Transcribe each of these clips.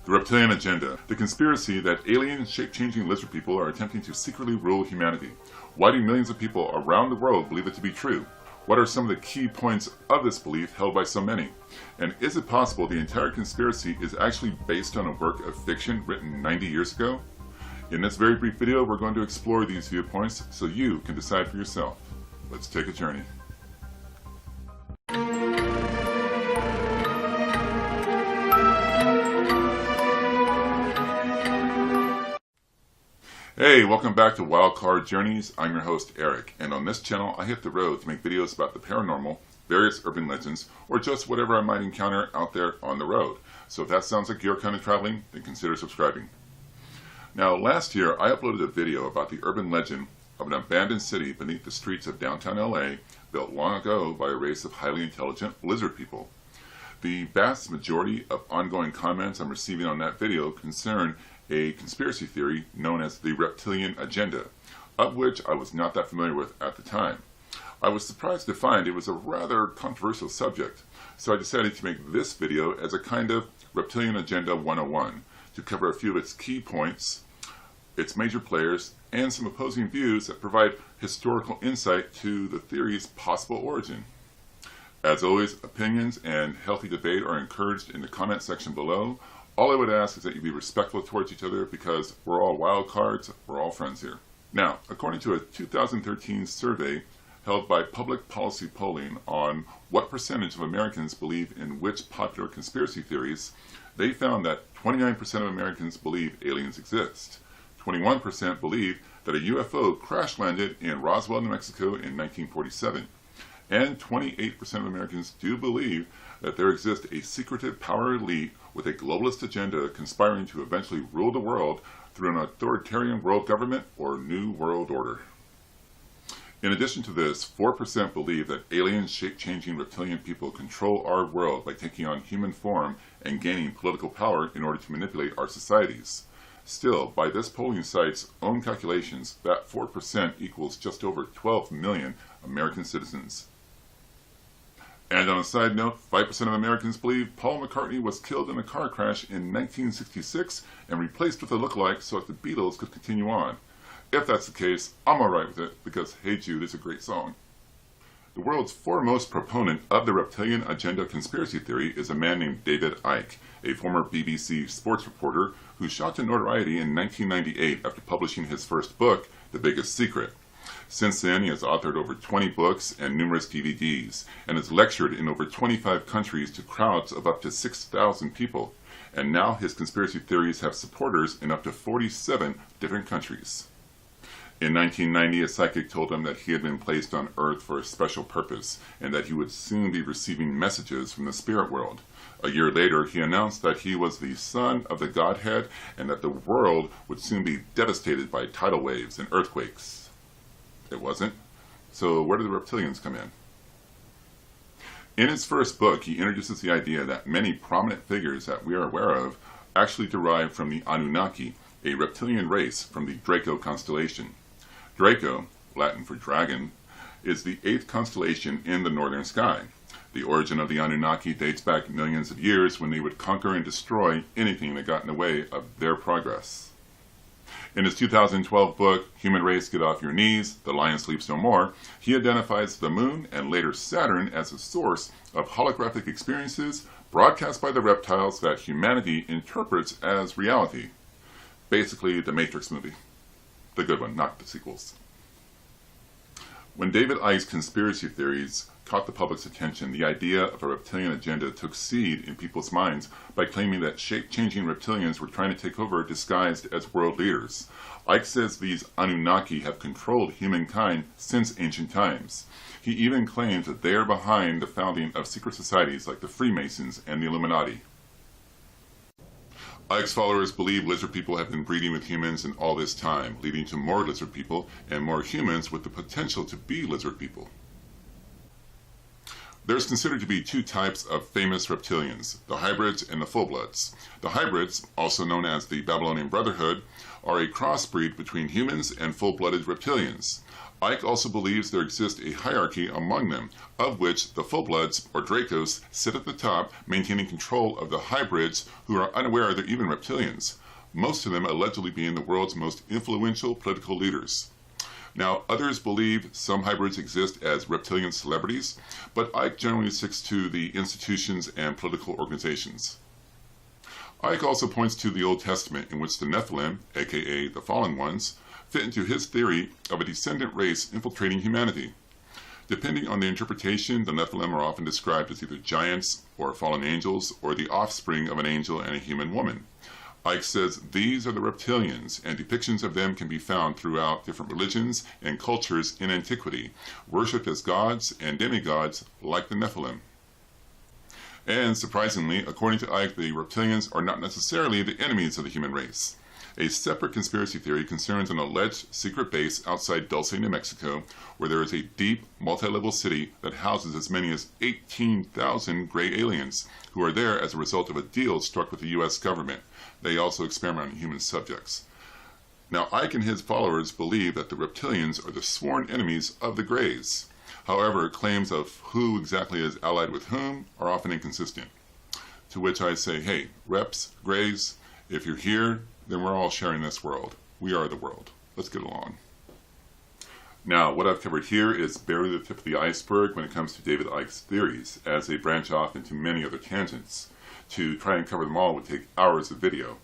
The Reptilian Agenda, the conspiracy that alien shape-changing lizard people are attempting to secretly rule humanity. Why do millions of people around the world believe it to be true? What are some of the key points of this belief held by so many? And is it possible the entire conspiracy is actually based on a work of fiction written 90 years ago? In this very brief video, we're going to explore these viewpoints so you can decide for yourself. Let's take a journey. Hey, welcome back to Wildcard Journeys. I'm your host, Eric, and on this channel I hit the road to make videos about the paranormal, various urban legends, or just whatever I might encounter out there on the road. So if that sounds like your kind of traveling, then consider subscribing. Now, last year I uploaded a video about the urban legend of an abandoned city beneath the streets of downtown LA, built long ago by a race of highly intelligent lizard people. The vast majority of ongoing comments I'm receiving on that video concern a conspiracy theory known as the Reptilian Agenda, of which I was not that familiar with at the time. I was surprised to find it was a rather controversial subject, so I decided to make this video as a kind of Reptilian Agenda 101 to cover a few of its key points, its major players, and some opposing views that provide historical insight to the theory's possible origin. As always, opinions and healthy debate are encouraged in the comment section below. All I would ask is that you be respectful towards each other because we're all wild cards, we're all friends here. Now, according to a 2013 survey held by Public Policy Polling on what percentage of Americans believe in which popular conspiracy theories, they found that 29% of Americans believe aliens exist, 21% believe that a UFO crash landed in Roswell, New Mexico in 1947, and 28% of Americans do believe that there exists a secretive power elite with a globalist agenda conspiring to eventually rule the world through an authoritarian world government or new world order. In addition to this, 4% believe that alien shape-changing reptilian people control our world by taking on human form and gaining political power in order to manipulate our societies. Still, by this polling site's own calculations, that 4% equals just over 12 million American citizens. And on a side note, 5% of Americans believe Paul McCartney was killed in a car crash in 1966 and replaced with a lookalike so that the Beatles could continue on. If that's the case, I'm alright with it because Hey Jude is a great song. The world's foremost proponent of the Reptilian Agenda conspiracy theory is a man named David Icke, a former BBC sports reporter who shot to notoriety in 1998 after publishing his first book, The Biggest Secret. Since then, he has authored over 20 books and numerous DVDs, and has lectured in over 25 countries to crowds of up to 6,000 people. And now his conspiracy theories have supporters in up to 47 different countries. In 1990, a psychic told him that he had been placed on Earth for a special purpose, and that he would soon be receiving messages from the spirit world. A year later, he announced that he was the son of the Godhead, and that the world would soon be devastated by tidal waves and earthquakes. It wasn't. So where do the reptilians come in? In his first book, he introduces the idea that many prominent figures that we are aware of actually derive from the Anunnaki, a reptilian race from the Draco constellation. Draco, Latin for dragon, is the 8th constellation in the northern sky. The origin of the Anunnaki dates back millions of years when they would conquer and destroy anything that got in the way of their progress. In his 2012 book, Human Race Get Off Your Knees, The Lion Sleeps No More, he identifies the moon and later Saturn as a source of holographic experiences broadcast by the reptiles that humanity interprets as reality. Basically, the Matrix movie. The good one, not the sequels. When David Icke's conspiracy theories caught the public's attention, the idea of a reptilian agenda took seed in people's minds by claiming that shape-changing reptilians were trying to take over disguised as world leaders. Icke says these Anunnaki have controlled humankind since ancient times. He even claims that they are behind the founding of secret societies like the Freemasons and the Illuminati. Icke's followers believe lizard people have been breeding with humans in all this time, leading to more lizard people and more humans with the potential to be lizard people. There's considered to be two types of famous reptilians, the hybrids and the full-bloods. The hybrids, also known as the Babylonian Brotherhood, are a crossbreed between humans and full-blooded reptilians. Icke also believes there exists a hierarchy among them, of which the full-bloods, or Dracos, sit at the top, maintaining control of the hybrids who are unaware they're even reptilians, most of them allegedly being the world's most influential political leaders. Now, others believe some hybrids exist as reptilian celebrities, but Icke generally sticks to the institutions and political organizations. Icke also points to the Old Testament, in which the Nephilim, aka the fallen ones, fit into his theory of a descendant race infiltrating humanity. Depending on the interpretation, the Nephilim are often described as either giants or fallen angels or the offspring of an angel and a human woman. Icke says these are the Reptilians, and depictions of them can be found throughout different religions and cultures in antiquity, worshipped as gods and demigods like the Nephilim. And surprisingly, according to Icke, the Reptilians are not necessarily the enemies of the human race. A separate conspiracy theory concerns an alleged secret base outside Dulce, New Mexico, where there is a deep, multi-level city that houses as many as 18,000 gray aliens, who are there as a result of a deal struck with the U.S. government. They also experiment on human subjects. Now, Icke and his followers believe that the Reptilians are the sworn enemies of the Greys. However, claims of who exactly is allied with whom are often inconsistent. To which I say, hey, Reps, Greys, if you're here, then we're all sharing this world. We are the world. Let's get along. Now, what I've covered here is barely the tip of the iceberg when it comes to David Icke's theories, as they branch off into many other tangents. To try and cover them all would take hours of video.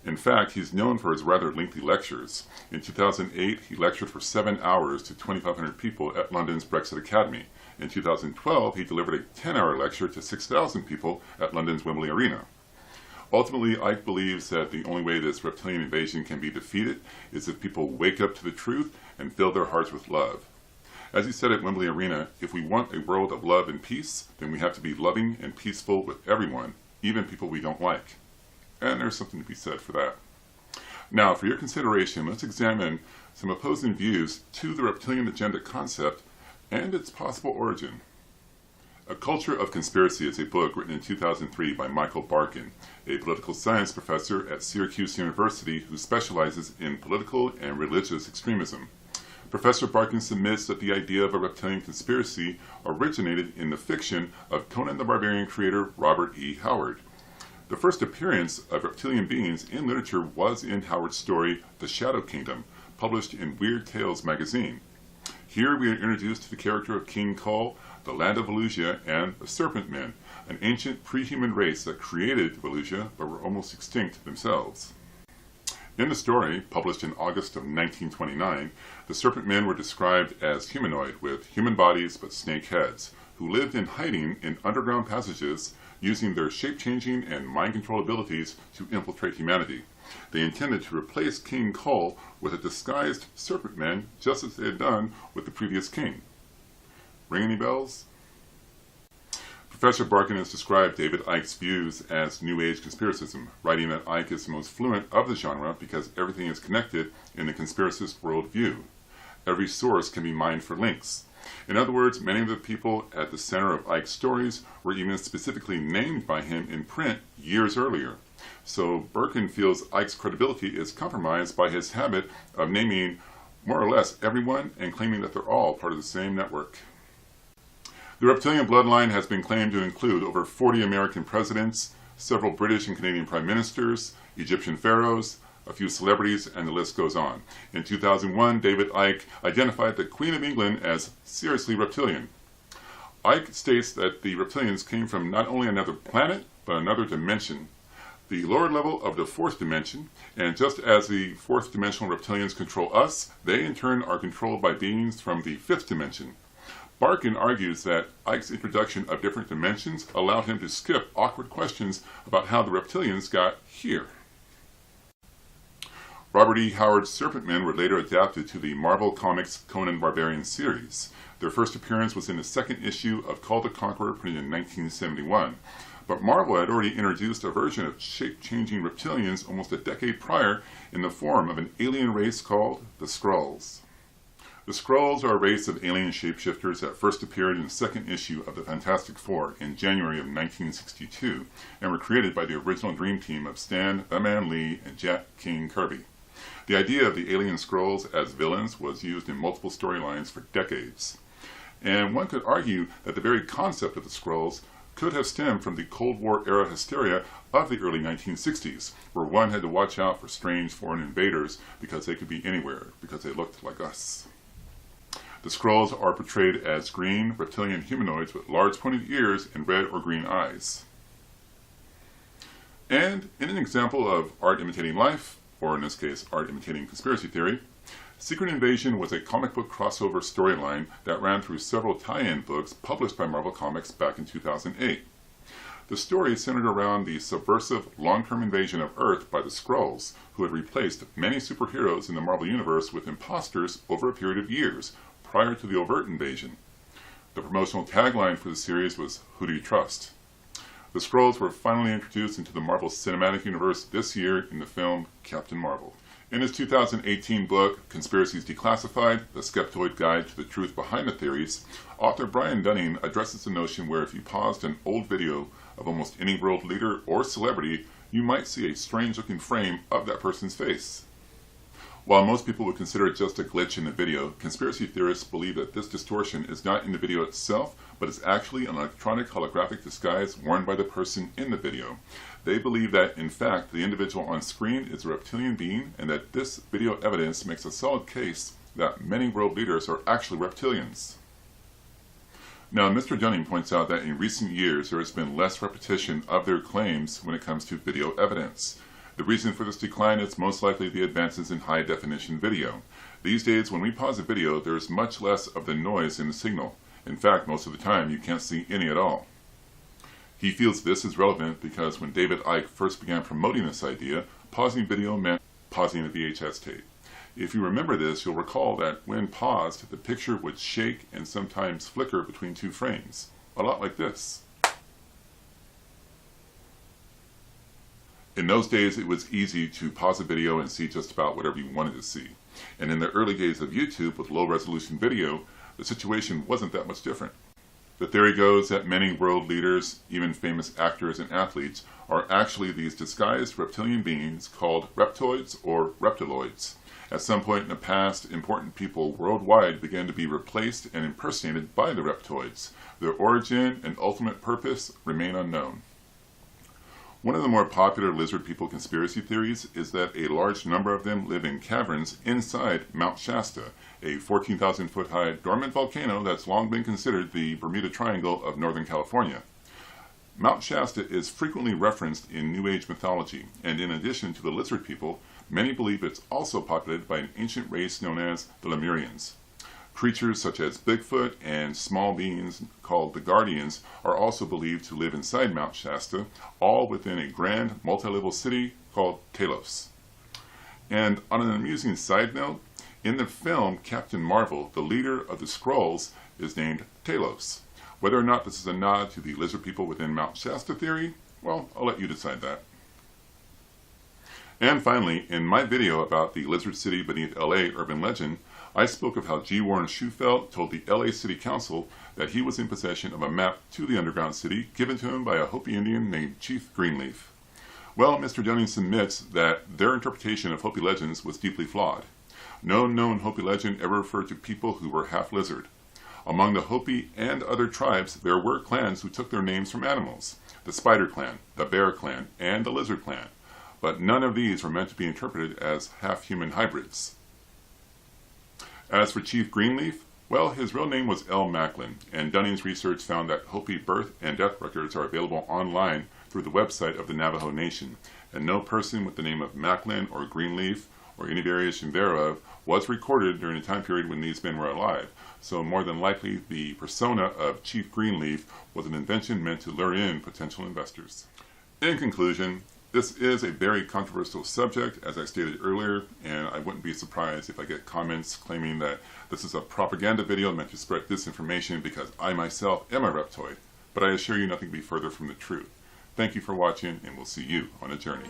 In fact, he's known for his rather lengthy lectures. In 2008, he lectured for 7 hours to 2,500 people at London's Brexit Academy. In 2012, he delivered a 10-hour lecture to 6,000 people at London's Wembley Arena. Ultimately, Icke believes that the only way this reptilian invasion can be defeated is if people wake up to the truth and fill their hearts with love. As he said at Wembley Arena, if we want a world of love and peace, then we have to be loving and peaceful with everyone, even people we don't like. And there's something to be said for that. Now, for your consideration, let's examine some opposing views to the Reptilian Agenda concept and its possible origin. A Culture of Conspiracy is a book written in 2003 by Michael Barkin, a political science professor at Syracuse University who specializes in political and religious extremism. Professor Barkin submits that the idea of a reptilian conspiracy originated in the fiction of Conan the Barbarian creator Robert E. Howard. The first appearance of reptilian beings in literature was in Howard's story The Shadow Kingdom, published in Weird Tales magazine. Here we are introduced to the character of King Kull, the land of Volusia, and the Serpent Men, an ancient pre-human race that created Volusia but were almost extinct themselves. In the story, published in August of 1929, the Serpent Men were described as humanoid with human bodies but snake heads, who lived in hiding in underground passages using their shape-changing and mind-control abilities to infiltrate humanity. They intended to replace King Kull with a disguised Serpent Man, just as they had done with the previous king. Ring any bells? Professor Barkin has described David Icke's views as New Age conspiracism, writing that Icke is the most fluent of the genre because everything is connected in the conspiracist worldview. Every source can be mined for links. In other words, many of the people at the center of Icke's stories were even specifically named by him in print years earlier. So Barkin feels Icke's credibility is compromised by his habit of naming more or less everyone and claiming that they're all part of the same network. The reptilian bloodline has been claimed to include over 40 American presidents, several British and Canadian prime ministers, Egyptian pharaohs, a few celebrities, and the list goes on. In 2001, David Icke identified the Queen of England as seriously reptilian. Icke states that the reptilians came from not only another planet, but another dimension, the lower level of the fourth dimension, and just as the fourth dimensional reptilians control us, they in turn are controlled by beings from the fifth dimension. Barkin argues that Icke's introduction of different dimensions allowed him to skip awkward questions about how the reptilians got here. Robert E. Howard's Serpent Men were later adapted to the Marvel Comics Conan Barbarian series. Their first appearance was in the second issue of Kull the Conqueror, printed in 1971. But Marvel had already introduced a version of shape-changing reptilians almost a decade prior in the form of an alien race called the Skrulls. The Skrulls are a race of alien shapeshifters that first appeared in the second issue of the Fantastic Four in January of 1962 and were created by the original Dream Team of Stan "The Man" Lee and Jack King Kirby. The idea of the alien Skrulls as villains was used in multiple storylines for decades. And one could argue that the very concept of the Skrulls could have stemmed from the Cold War era hysteria of the early 1960s, where one had to watch out for strange foreign invaders because they could be anywhere, because they looked like us. The Skrulls are portrayed as green, reptilian humanoids with large pointed ears and red or green eyes. And in an example of art imitating life, or in this case, art imitating conspiracy theory, Secret Invasion was a comic book crossover storyline that ran through several tie-in books published by Marvel Comics back in 2008. The story centered around the subversive long-term invasion of Earth by the Skrulls, who had replaced many superheroes in the Marvel Universe with imposters over a period of years, prior to the overt invasion. The promotional tagline for the series was, "Who do you trust?" The Skrulls were finally introduced into the Marvel Cinematic Universe this year in the film Captain Marvel. In his 2018 book, Conspiracies Declassified, The Skeptoid Guide to the Truth Behind the Theories, author Brian Dunning addresses the notion where if you paused an old video of almost any world leader or celebrity, you might see a strange-looking frame of that person's face. While most people would consider it just a glitch in the video, conspiracy theorists believe that this distortion is not in the video itself, but is actually an electronic holographic disguise worn by the person in the video. They believe that, in fact, the individual on screen is a reptilian being, and that this video evidence makes a solid case that many world leaders are actually reptilians. Now, Mr. Dunning points out that in recent years there has been less repetition of their claims when it comes to video evidence. The reason for this decline is most likely the advances in high-definition video. These days, when we pause a video, there is much less of the noise in the signal. In fact, most of the time, you can't see any at all. He feels this is relevant because when David Icke first began promoting this idea, pausing video meant pausing a VHS tape. If you remember this, you'll recall that when paused, the picture would shake and sometimes flicker between two frames, a lot like this. In those days, it was easy to pause a video and see just about whatever you wanted to see. And in the early days of YouTube with low-resolution video, the situation wasn't that much different. The theory goes that many world leaders, even famous actors and athletes, are actually these disguised reptilian beings called Reptoids or Reptiloids. At some point in the past, important people worldwide began to be replaced and impersonated by the Reptoids. Their origin and ultimate purpose remain unknown. One of the more popular lizard people conspiracy theories is that a large number of them live in caverns inside Mount Shasta, a 14,000 foot high dormant volcano that's long been considered the Bermuda Triangle of Northern California. Mount Shasta is frequently referenced in New Age mythology, and in addition to the lizard people, many believe it's also populated by an ancient race known as the Lemurians. Creatures such as Bigfoot and small beings called the Guardians are also believed to live inside Mount Shasta, all within a grand multi-level city called Telos. And on an amusing side note, in the film Captain Marvel, the leader of the Skrulls is named Telos. Whether or not this is a nod to the lizard people within Mount Shasta theory, well, I'll let you decide that. And finally, in my video about the lizard city beneath LA urban legend, I spoke of how G. Warren Shufelt told the LA City Council that he was in possession of a map to the underground city given to him by a Hopi Indian named Chief Greenleaf. Well, Mr. Dunning submits that their interpretation of Hopi legends was deeply flawed. No known Hopi legend ever referred to people who were half lizard. Among the Hopi and other tribes, there were clans who took their names from animals: the Spider Clan, the Bear Clan, and the Lizard Clan. But none of these were meant to be interpreted as half-human hybrids. As for Chief Greenleaf, well, his real name was L. Macklin, and Dunning's research found that Hopi birth and death records are available online through the website of the Navajo Nation, and no person with the name of Macklin or Greenleaf, or any variation thereof, was recorded during the time period when these men were alive, so more than likely the persona of Chief Greenleaf was an invention meant to lure in potential investors. In conclusion, this is a very controversial subject, as I stated earlier, and I wouldn't be surprised if I get comments claiming that this is a propaganda video meant to spread disinformation because I myself am a reptoid, but I assure you nothing could be further from the truth. Thank you for watching, and we'll see you on a journey.